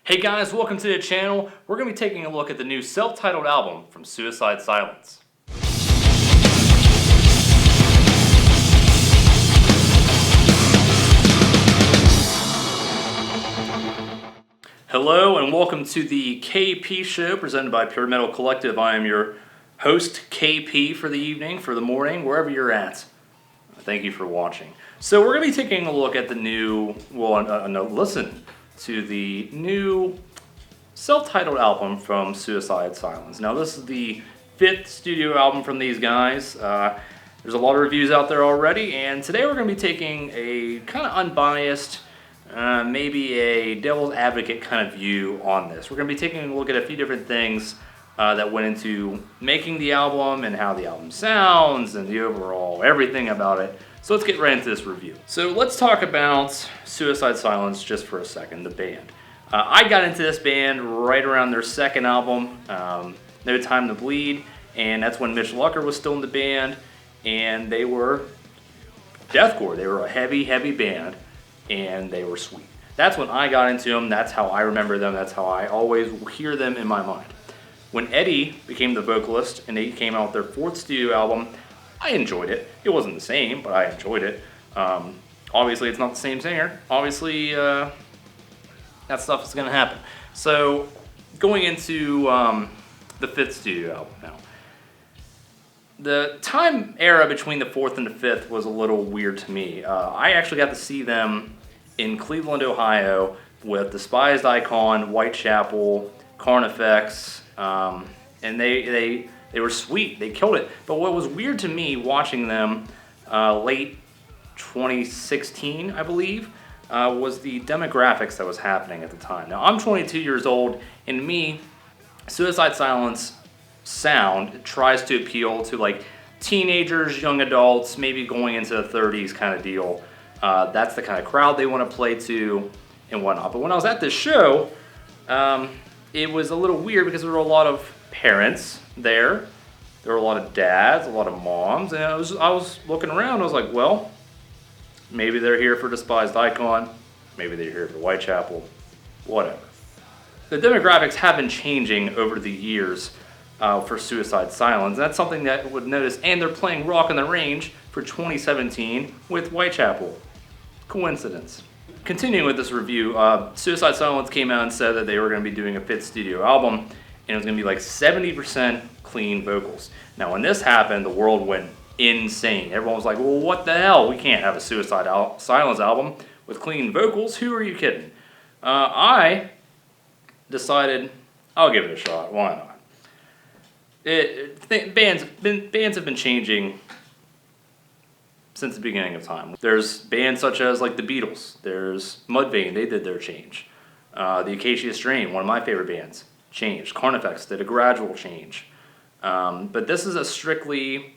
Hey guys, welcome to the channel. We're going to be taking a look at the new self-titled album from Suicide Silence. Hello and welcome to the KP show presented by Pure Metal Collective. I am your host KP for the evening, for the morning, wherever you're at. Thank you for watching. So we're going to be taking a look at the new, listen to the new self-titled album from Suicide Silence. Now this is the 5th studio album from these guys. There's a lot of reviews out there already, and today we're going to be taking a kind of unbiased, maybe a devil's advocate kind of view on this. We're going to be taking a look at a few different things that went into making the album and how the album sounds and the overall everything about it. So let's get right into this review. So let's talk about Suicide Silence just for a second, the band. I got into this band right around their second album, No Time to Bleed, and that's when Mitch Lucker was still in the band, and they were deathcore. They were a heavy, heavy band, and they were sweet. That's when I got into them. That's how I remember them. That's how I always hear them in my mind. When Eddie became the vocalist and they came out with their 4th studio album, I enjoyed it. It wasn't the same, but I enjoyed it. Obviously, it's not the same singer. Obviously, that stuff is going to happen. So, going into the 5th studio album now. The time era between the 4th and the 5th was a little weird to me. I actually got to see them in Cleveland, Ohio with Despised Icon, Whitechapel, Carnifex, and they were sweet. They killed it. But what was weird to me watching them late 2016, I believe, was the demographics that was happening at the time. Now, I'm 22 years old, and to me, Suicide Silence sound tries to appeal to like teenagers, young adults, maybe going into the 30s kind of deal. That's the kind of crowd they want to play to and whatnot. But when I was at this show, it was a little weird because there were a lot of parents there. There were a lot of dads, a lot of moms, and I was looking around. I was like, well, maybe they're here for Despised Icon, maybe they're here for Whitechapel, whatever. The demographics have been changing over the years for Suicide Silence. That's something that I would notice, and they're playing Rock on the Range for 2017 with Whitechapel. Coincidence. Continuing with this review, Suicide Silence came out and said that they were going to be doing a 5th studio album, and it was going to be like 70% clean vocals. Now, when this happened, the world went insane. Everyone was like, well, what the hell? We can't have a Suicide Silence album with clean vocals. Who are you kidding? I decided I'll give it a shot. Why not? Bands have been changing since the beginning of time. There's bands such as like the Beatles. There's Mudvayne. They did their change. The Acacia Strain, one of my favorite bands, changed. Carnifex did a gradual change. But this is a strictly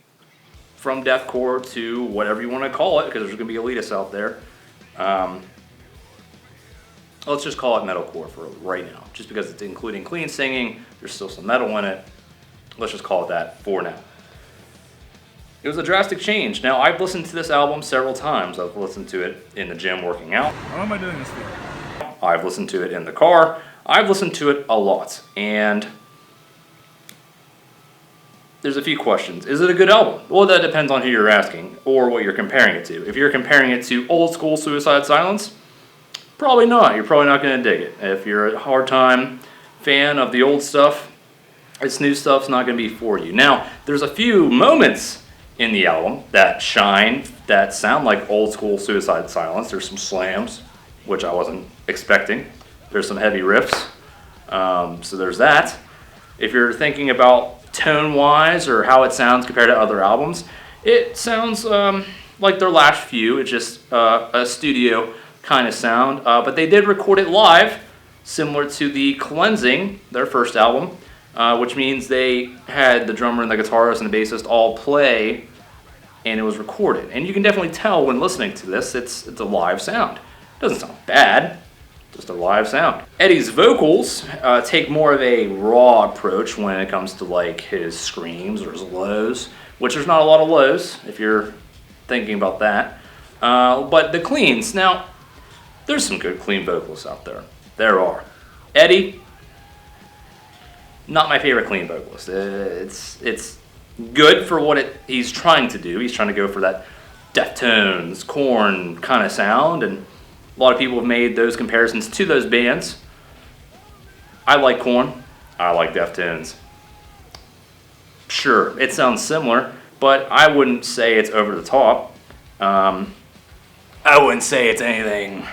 from deathcore to whatever you want to call it, because there's going to be elitists out there. Let's just call it metalcore for right now, just because it's including clean singing. There's still some metal in it. Let's just call it that for now. It was a drastic change. Now, I've listened to this album several times. I've listened to it in the gym working out. What am I doing this for? I've listened to it in the car. I've listened to it a lot. And there's a few questions. Is it a good album? Well, that depends on who you're asking or what you're comparing it to. If you're comparing it to old school Suicide Silence, probably not. You're probably not going to dig it. If you're a hard time fan of the old stuff, this new stuff's not going to be for you. Now, there's a few moments in the album that shine, that sound like old school Suicide Silence. There's some slams, which I wasn't expecting. There's some heavy riffs. So there's that. If you're thinking about tone-wise or how it sounds compared to other albums, it sounds like their last few. It's just a studio kind of sound. But they did record it live, similar to the Cleansing, their first album, which means they had the drummer and the guitarist and the bassist all play, and it was recorded. And you can definitely tell when listening to this, it's a live sound. It doesn't sound bad, just a live sound. Eddie's vocals take more of a raw approach when it comes to like his screams or his lows, which there's not a lot of lows if you're thinking about that. But the cleans, now, there's some good clean vocals out there. There are. Eddie, not my favorite clean vocalist. It's good for what he's trying to do. He's trying to go for that Deftones, Korn kind of sound, and a lot of people have made those comparisons to those bands. I like Korn. I like Deftones. Sure, it sounds similar, but I wouldn't say it's over the top. I wouldn't say it's anything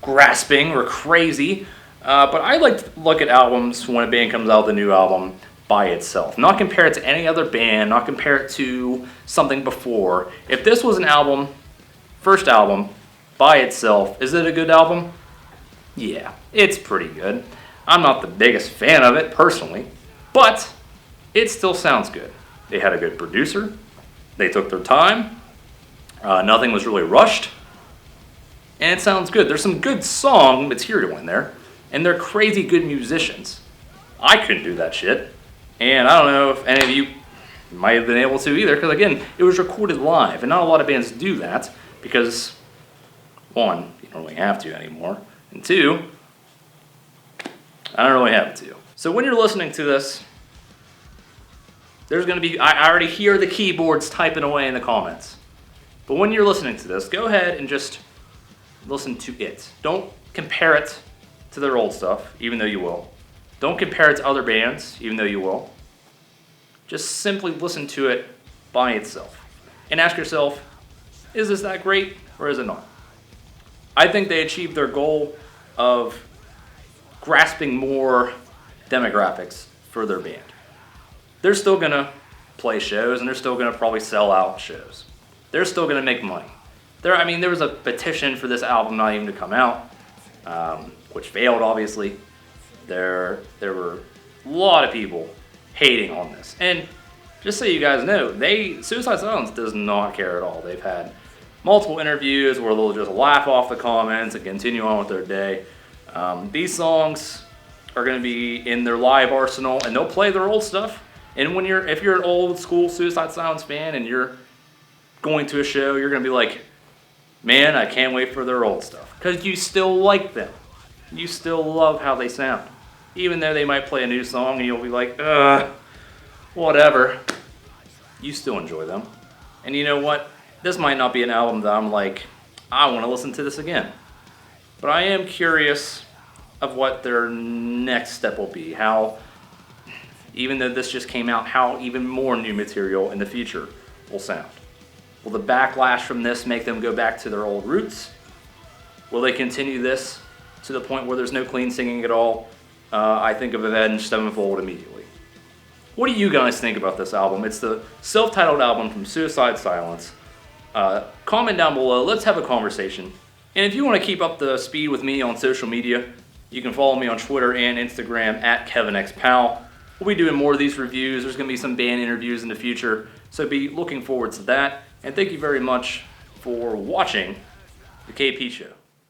grasping or crazy, but I like to look at albums when a band comes out with a new album by itself. Not compare it to any other band, not compare it to something before. If this was an album, first album, by itself, is it a good album? Yeah, it's pretty good. I'm not the biggest fan of it, personally, but it still sounds good. They had a good producer. They took their time. Nothing was really rushed. And it sounds good. There's some good song material in there. And they're crazy good musicians. I couldn't do that shit. And I don't know if any of you might have been able to either. Because again, it was recorded live. And not a lot of bands do that. Because, one, you don't really have to anymore. And two, I don't really have to. So when you're listening to this, there's going to be, I already hear the keyboards typing away in the comments. But when you're listening to this, go ahead and just listen to it. Don't compare it to their old stuff, even though you will. Don't compare it to other bands, even though you will. Just simply listen to it by itself. And ask yourself, is this that great or is it not? I think they achieved their goal of grasping more demographics for their band. They're still going to play shows, and they're still going to probably sell out shows. They're still going to make money. There was a petition for this album not even to come out, which failed, obviously. There were a lot of people hating on this. And just so you guys know, Suicide Silence does not care at all. They've had multiple interviews where they'll just laugh off the comments and continue on with their day. These songs are going to be in their live arsenal, and they'll play their old stuff. And if you're an old school Suicide Silence fan and you're going to a show, you're going to be like, man, I can't wait for their old stuff. Because you still like them. You still love how they sound. Even though they might play a new song and you'll be like, whatever. You still enjoy them. And you know what? This might not be an album that I'm like, I want to listen to this again. But I am curious of what their next step will be. How, even though this just came out, how even more new material in the future will sound. Will the backlash from this make them go back to their old roots? Will they continue this to the point where there's no clean singing at all? I think of Avenged Sevenfold immediately. What do you guys think about this album? It's the self-titled album from Suicide Silence. Comment down below. Let's have a conversation. And if you want to keep up the speed with me on social media, you can follow me on Twitter and Instagram at KevinXPowell. We'll be doing more of these reviews. There's going to be some band interviews in the future, so be looking forward to that. And thank you very much for watching the KP Show.